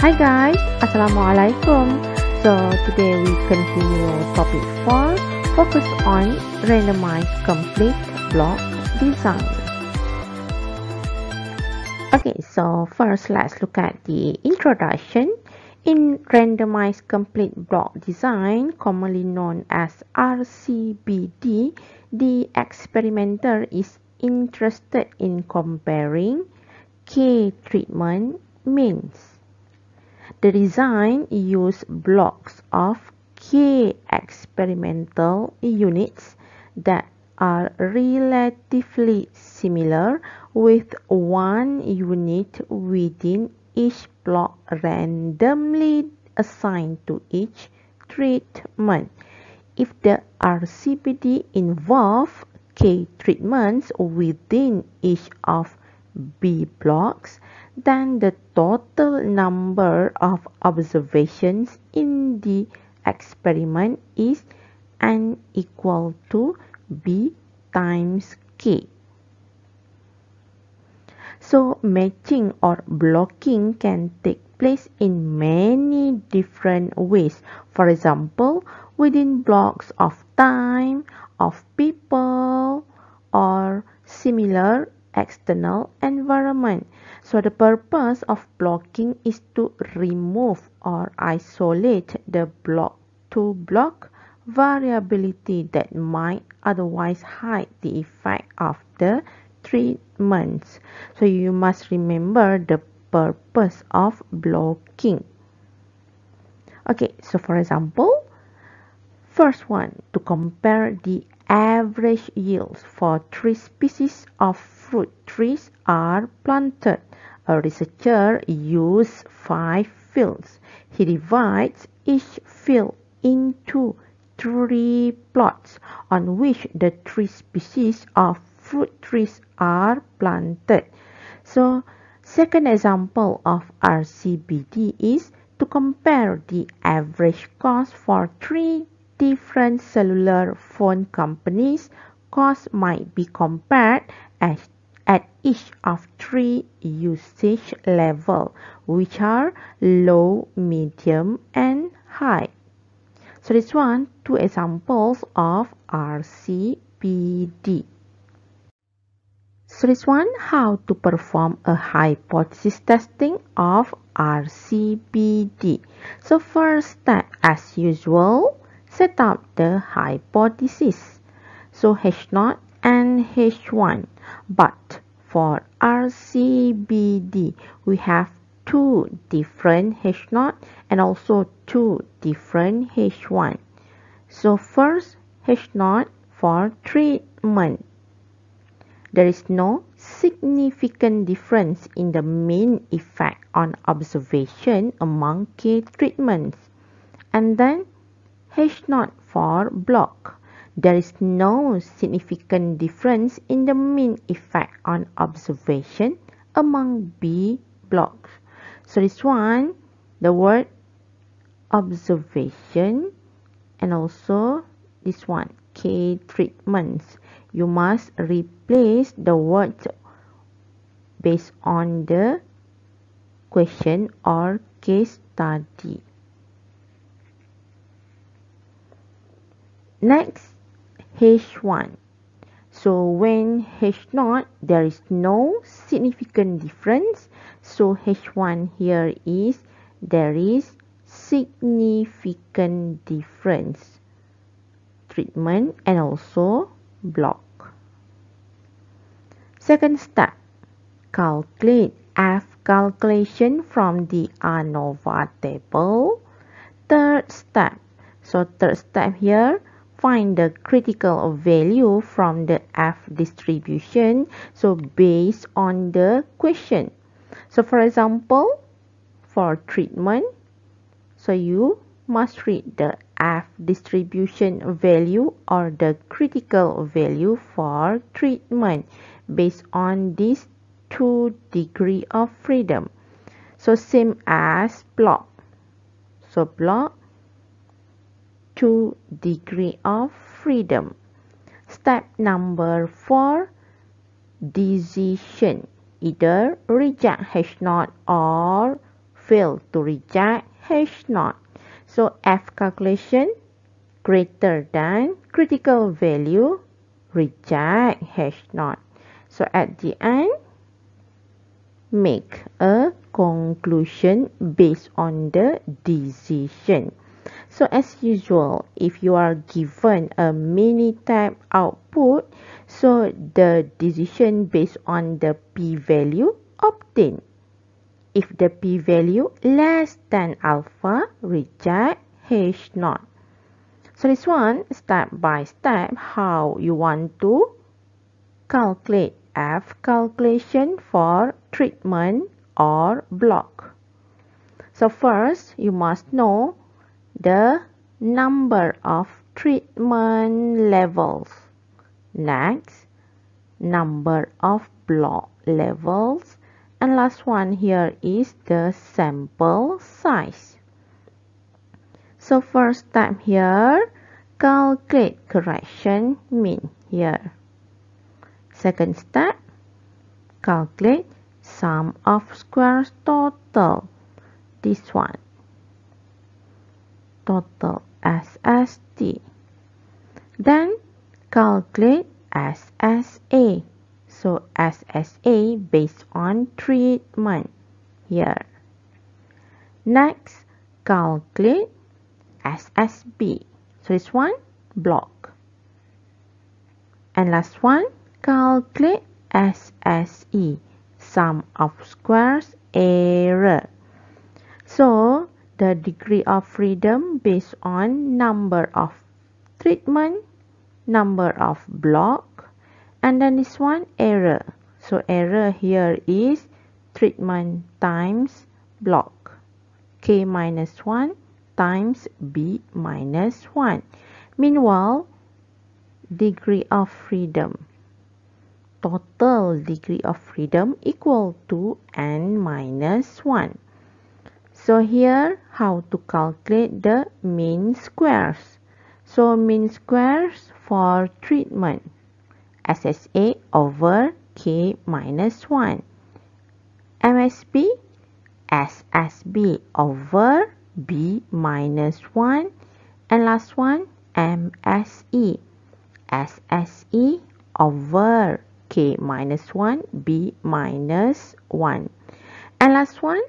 Hi guys, Assalamualaikum. So today we continue topic 4, focus on randomized complete block design. Okay, so first let's look at the introduction. In randomized complete block design, commonly known as RCBD, the experimenter is interested in comparing K treatment means. The design uses blocks of K experimental units that are relatively similar, with one unit within each block randomly assigned to each treatment. If the RCBD involves K treatments within each of B blocks, then the total number of observations in the experiment is N equal to B times K. So matching or blocking can take place in many different ways. For example, within blocks of time, of people, or similar external environment. So the purpose of blocking is to remove or isolate the block-to-block variability that might otherwise hide the effect of the treatments. So you must remember the purpose of blocking. Okay, so for example, first one, to compare the average yields for 3 species of fruit trees are planted. A researcher used 5 fields. He divides each field into 3 plots on which the 3 species of fruit trees are planted. So, second example of RCBD is to compare the average cost for 3 different cellular phone companies. Cost might be compared at each of 3 usage levels, which are low, medium, and high. So this one, 2 examples of RCBD. So this one, how to perform a hypothesis testing of RCBD. So first step, as usual, set up the hypothesis. So H0 and H1. But for RCBD, we have 2 different H0 and also 2 different H1. So first, H0 for treatment. There is no significant difference in the mean effect on observation among K treatments. And then H0 for block. There is no significant difference in the mean effect on observation among B blocks. So this one, the word observation, and also this one, K treatments. You must replace the words based on the question or case study. Next, H1. So when H0, there is no significant difference. So H1 here is there is significant difference. Treatment and also block. Second step, calculate F calculation from the ANOVA table. Third step, so third step here, find the critical value from the F distribution, so based on the question. So for example, for treatment, so you must read the F distribution value or the critical value for treatment based on these 2 degrees of freedom. So same as block. So block, 2 degrees of freedom. Step number 4, decision. Either reject H0 or fail to reject H0. So F calculation greater than critical value, reject H0. So at the end, make a conclusion based on the decision. So as usual, if you are given a mini-type output, so the decision based on the p-value obtained. If the p-value less than alpha, reject H0. So this one, step by step, how you want to calculate F calculation for treatment or block. So first, you must know the number of treatment levels. Next, number of block levels. And last one here is the sample size. So first step here, calculate correction mean here. Second step, calculate sum of squares total. This one, total SST. Then calculate SSA. So SSA based on treatment here. Next, calculate SSB. So this one, block. And last one, calculate SSE, sum of squares error. So the degree of freedom based on number of treatment, number of block, and then this one, error. So error here is treatment times block. K minus 1 times B minus 1. Meanwhile, degree of freedom. Total degree of freedom equal to N minus 1. So here, how to calculate the mean squares. So mean squares for treatment. SSA over K minus 1. MSB, SSB over B minus 1. And last one, MSE, SSE over K minus 1, B minus 1. And last one,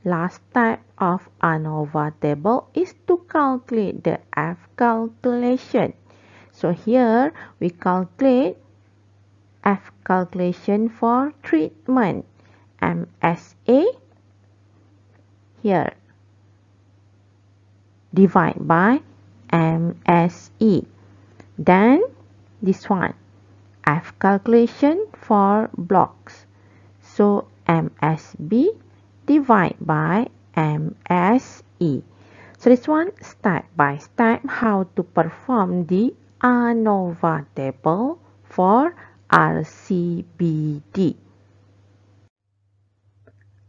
last type of ANOVA table is to calculate the F calculation. So here we calculate F calculation for treatment. MSA here divide by MSE. Then this one, F calculation for blocks. So MSB divide by MSE. So this one, step by step, how to perform the ANOVA table for RCBD.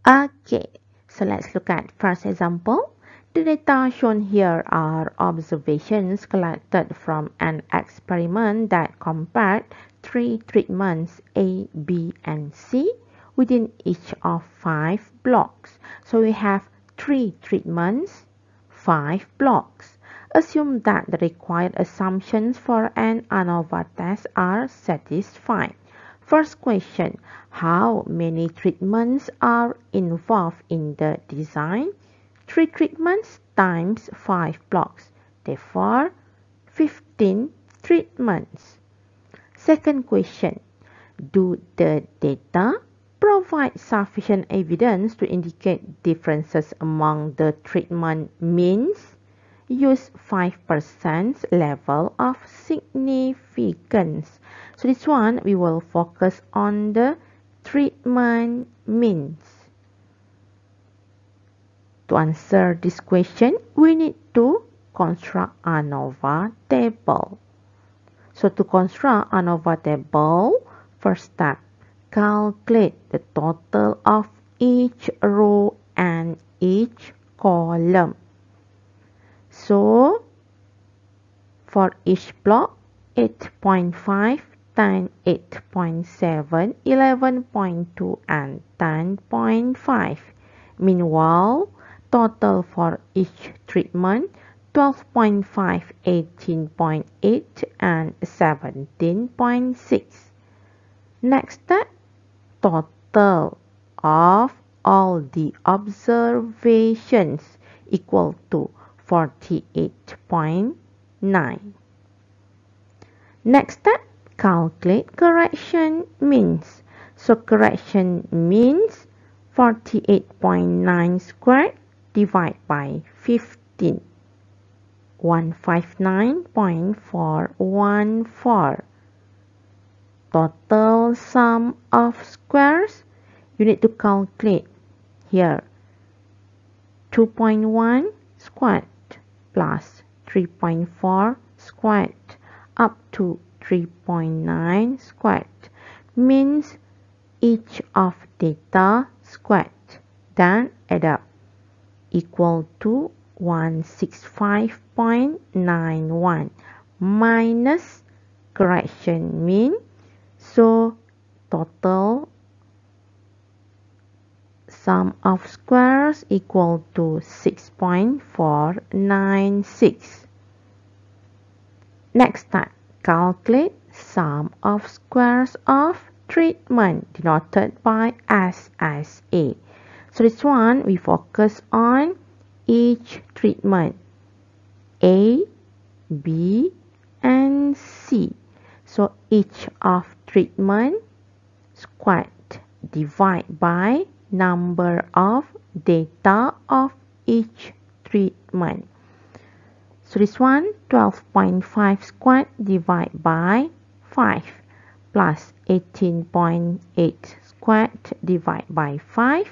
Okay, so let's look at first example. The data shown here are observations collected from an experiment that compared 3 treatments A, B, and C within each of 5 blocks. So we have 3 treatments, 5 blocks. Assume that the required assumptions for an ANOVA test are satisfied. First question, how many treatments are involved in the design? 3 treatments times 5 blocks, therefore 15 treatments. Second question, do the data provide sufficient evidence to indicate differences among the treatment means? Use 5% level of significance. So this one, we will focus on the treatment means. To answer this question, we need to construct ANOVA table. So to construct ANOVA table, first step, calculate the total of each row and each column. So for each block, 8.5, 10, 8.7, 11.2, and 10.5. Meanwhile, total for each treatment 12.5, 18.8, and 17.6. Next step, total of all the observations equal to 48.9. Next step, calculate correction means. So correction means 48.9 squared divided by 15. 159.414. Total sum of squares, you need to calculate here. 2.1 squared plus 3.4 squared up to 3.9 squared means each of data squared, then add up equal to 165.91 minus correction mean. So total sum of squares equal to 6.496. Next time, calculate sum of squares of treatment denoted by SSA. So this one we focus on each treatment A, B, and C. So each of treatment squared divide by number of data of each treatment. So this one 12.5 squared divided by 5 plus 18.8 squared divided by 5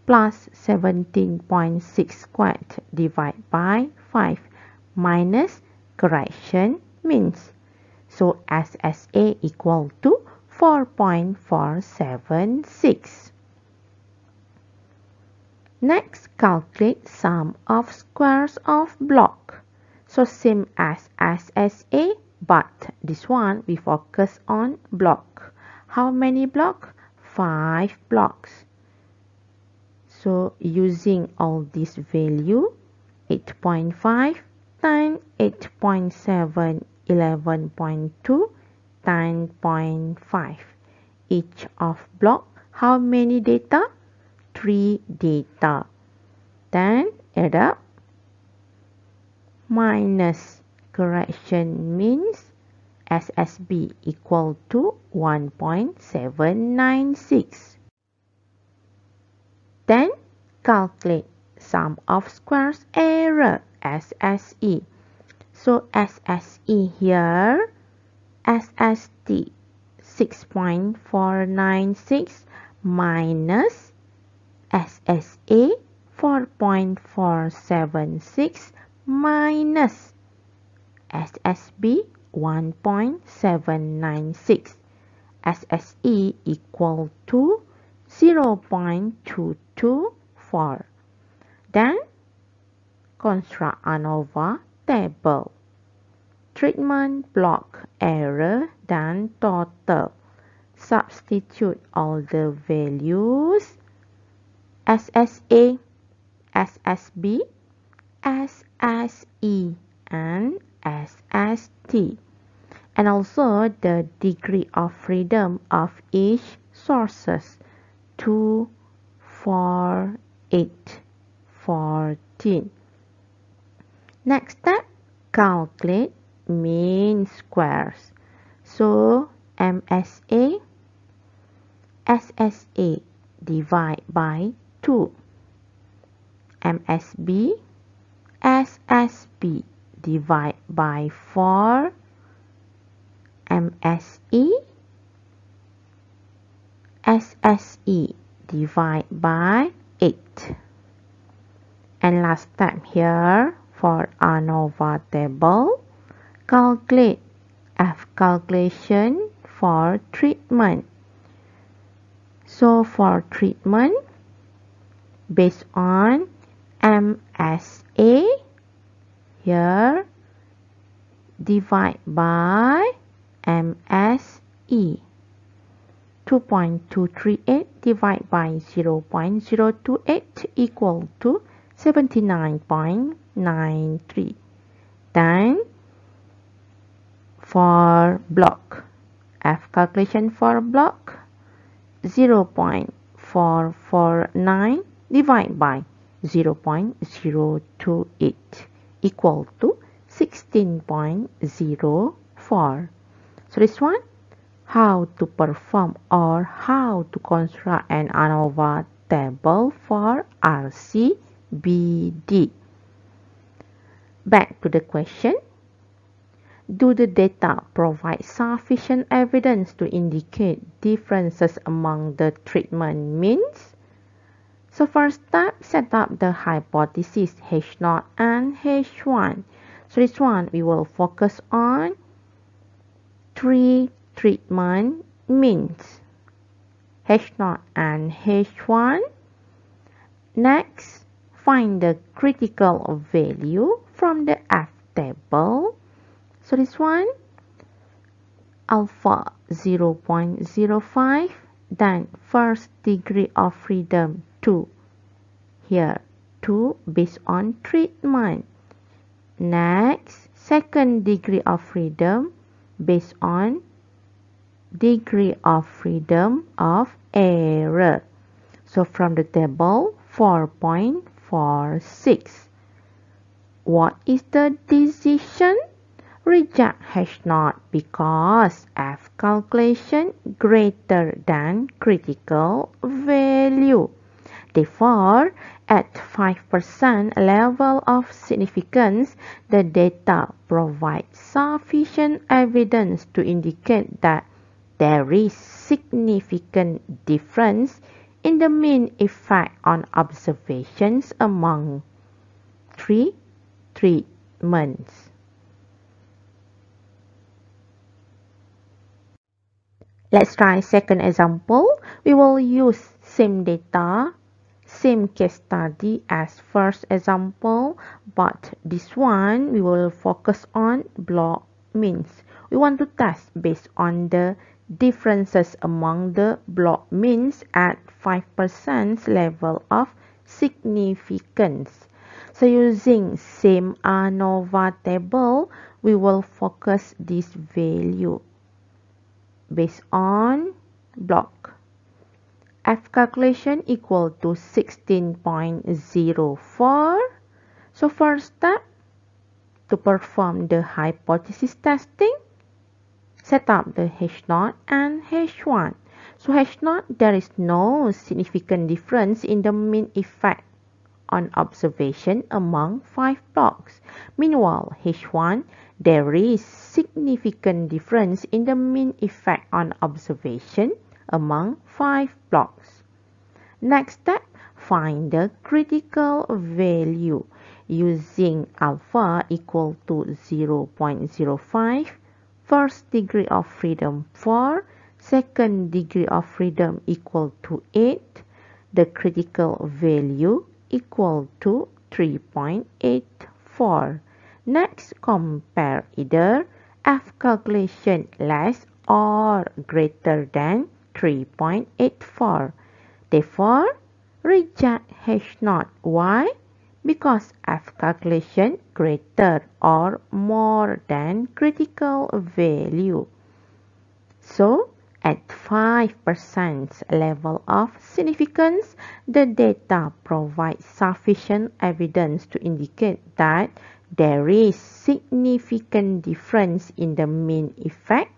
plus 17.6 squared divided by 5 minus correction means. So SSA equal to 4.476. Next, calculate sum of squares of block. So same as SSA, but this one we focus on block. How many blocks? 5 blocks. So using all this value, 8.5 times 8.7, 11.2, 10.5. Each of block, how many data? 3 data. Then add up minus correction means SSB equal to 1.796. Then calculate sum of squares error SSE. So SSE here, SST 6.496 minus SSA 4.476 minus SSB 1.796. SSE equal to 0.224. Then construct ANOVA table. Treatment block error dan total. Substitute all the values SSA, SSB, SSE, and SST. And also the degree of freedom of each sources 2, 4, 8, 14. Next step, calculate mean squares. So MSA, SSA divide by 2. MSB, SSB divide by 4. MSE, SSE divide by 8. And last step here for ANOVA table, calculate F calculation for treatment. So for treatment, based on MSA, here divide by MSE. 2.238 divided by 0.028 equal to 79.93. Then for block, F calculation for block 0.449 divided by 0.028 equal to 16.04. So this one, how to perform or how to construct an ANOVA table for RCBD. Back to the question. Do the data provide sufficient evidence to indicate differences among the treatment means? So first step, set up the hypothesis H0 and H1. So this one, we will focus on 3 treatment means, H0 and H1. Next, find the critical value from the F table. So this one, alpha 0.05, then first degree of freedom 2. Here 2 based on treatment. Next, second degree of freedom based on degree of freedom of error. So from the table 4.46. What is the decision? Reject H0 because F calculation greater than critical value. Therefore, at 5% level of significance, the data provides sufficient evidence to indicate that there is significant difference in the mean effect on observations among 3 treatments. Let's try second example. We will use same data, same case study as first example, but this one we will focus on block means. We want to test based on the differences among the block means at 5% level of significance. So using same ANOVA table, we will focus this value based on block. F calculation equal to 16.04. So first step, to perform the hypothesis testing, set up the H0 and H1. So H0, there is no significant difference in the mean effect on observation among 5 blocks. Meanwhile, H1, there is significant difference in the mean effect on observation among 5 blocks. Next step, find the critical value using alpha equal to 0.05, first degree of freedom 4, second degree of freedom equal to 8, the critical value equal to 3.84. Next, compare either F calculation less or greater than 3.84. Therefore, reject H0. Why? Because F calculation greater or more than critical value. So, at 5% level of significance, the data provides sufficient evidence to indicate that there is significant difference in the mean effect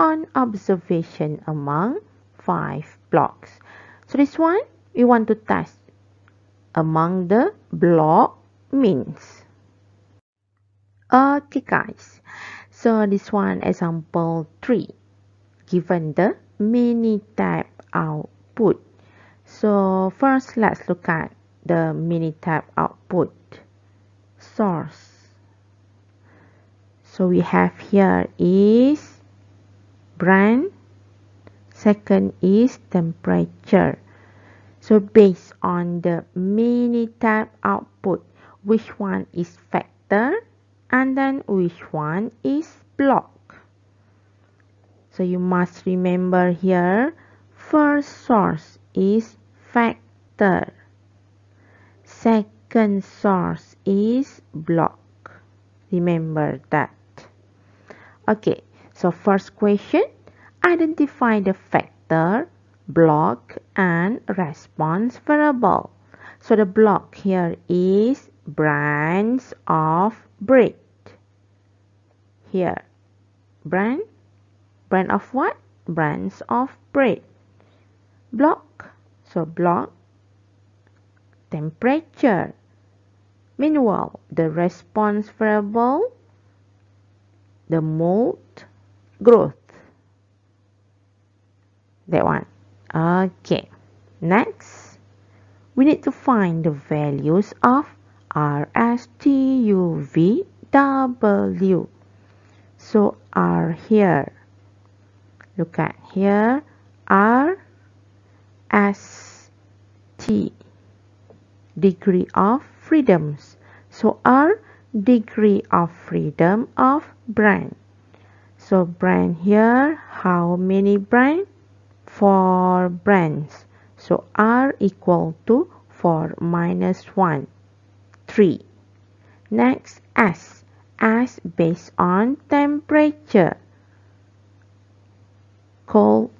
on observation among 5 blocks. So this one, we want to test among the block means. Okay guys, so this one example 3. Given the Minitab output. So first let's look at the Minitab output source. So we have here is brand, second is temperature. So based on the Minitab output, which one is factor and then which one is block. So you must remember here, First source is factor. Second source is block. Remember that. Okay, so first question, identify the factor, block, and response variable. So the block here is brands of bread. Here, brand of what? Brands of bread. Block, so block, temperature. Meanwhile, the response variable, the mold growth. That one. Okay. Next, we need to find the values of R, S, T, U, V, W. So R here. Look at here. R, S, T. Degree of freedoms. So R, degree of freedom of brand. So brand here, how many brand? 4 brands. So R equal to 4 minus 1, 3. Next, S. S based on temperature. Cold,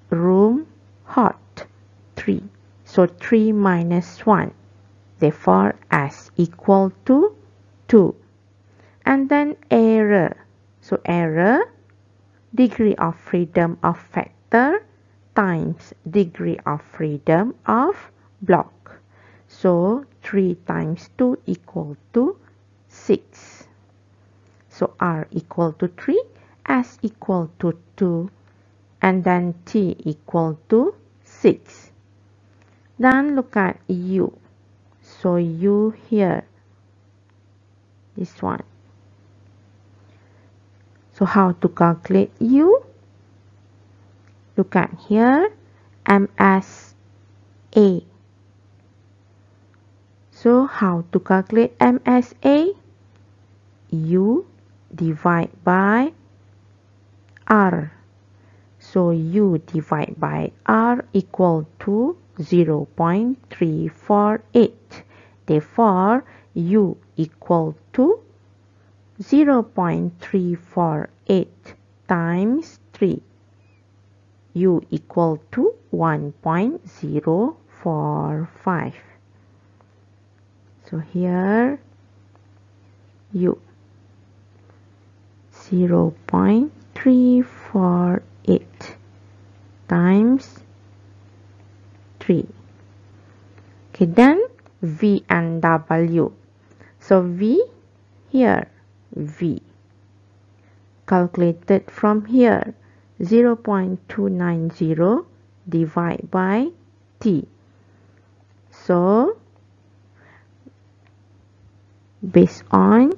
room, hot, 3. So 3 minus 1. Therefore, S equal to 2. And then error. So error, degree of freedom of factor times degree of freedom of block. So 3 times 2 equal to 6. So R equal to 3, S equal to 2, and then T equal to 6. Then look at U. So U here, this one. So how to calculate U? Look at here, MSA. So how to calculate MSA? U divide by R. So U divide by R equal to 0.348. Therefore, U equal to 0.348 times 3. U equal to 1.045. So here, U 0.348 times 3. Okay, then V and W. So V here, V. Calculated from here, 0.290 divided by T. So, based on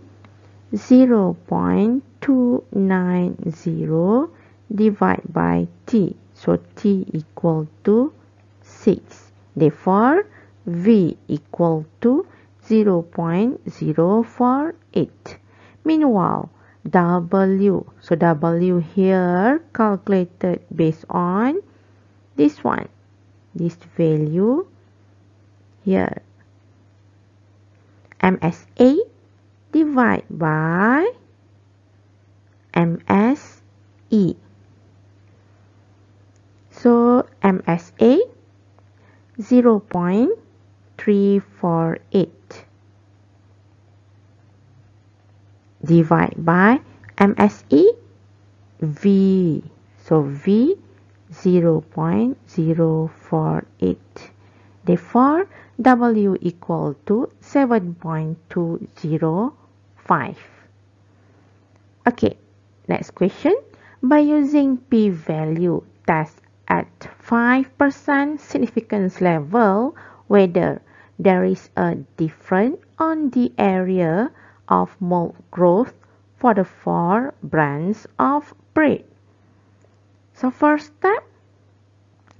0.290 divided by T. So, T equal to 6. Therefore, V equal to 0.048. Meanwhile, W. So, W here calculated based on this one. This value here. MSA divided by MSE. So, MSA 0.348 divided by MSE V. So, V 0.048. Therefore, W equal to 7.205. Okay, next question. By using p-value test at 5% significance level whether there is a difference on the area of mold growth for the 4 brands of bread. So first step,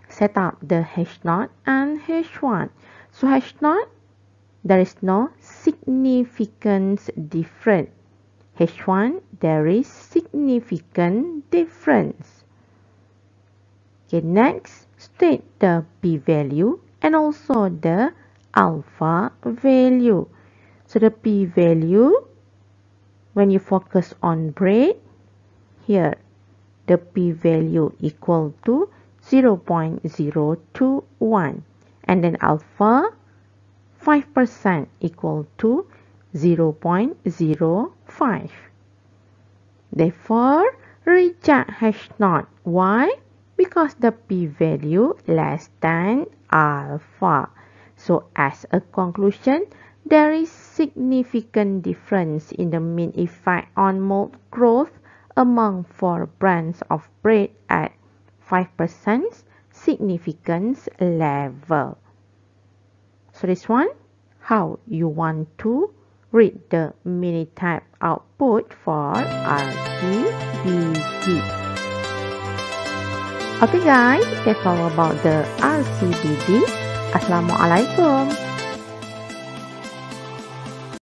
set up the H0 and H1. So H0, there is no significant difference. H1, there is significant difference. Okay, next, state the p-value and also the alpha value. So the p-value, when you focus on bread, here the p-value equal to 0.021, and then alpha 5% equal to 0.05. Therefore, reject H0. Why? Because the p-value less than alpha. So as a conclusion, there is significant difference in the mean effect on mold growth among 4 brands of bread at 5% significance level. So this one, how you want to read the mini-type output for RCBD. Okay guys, that's all about the RCBD. Assalamualaikum.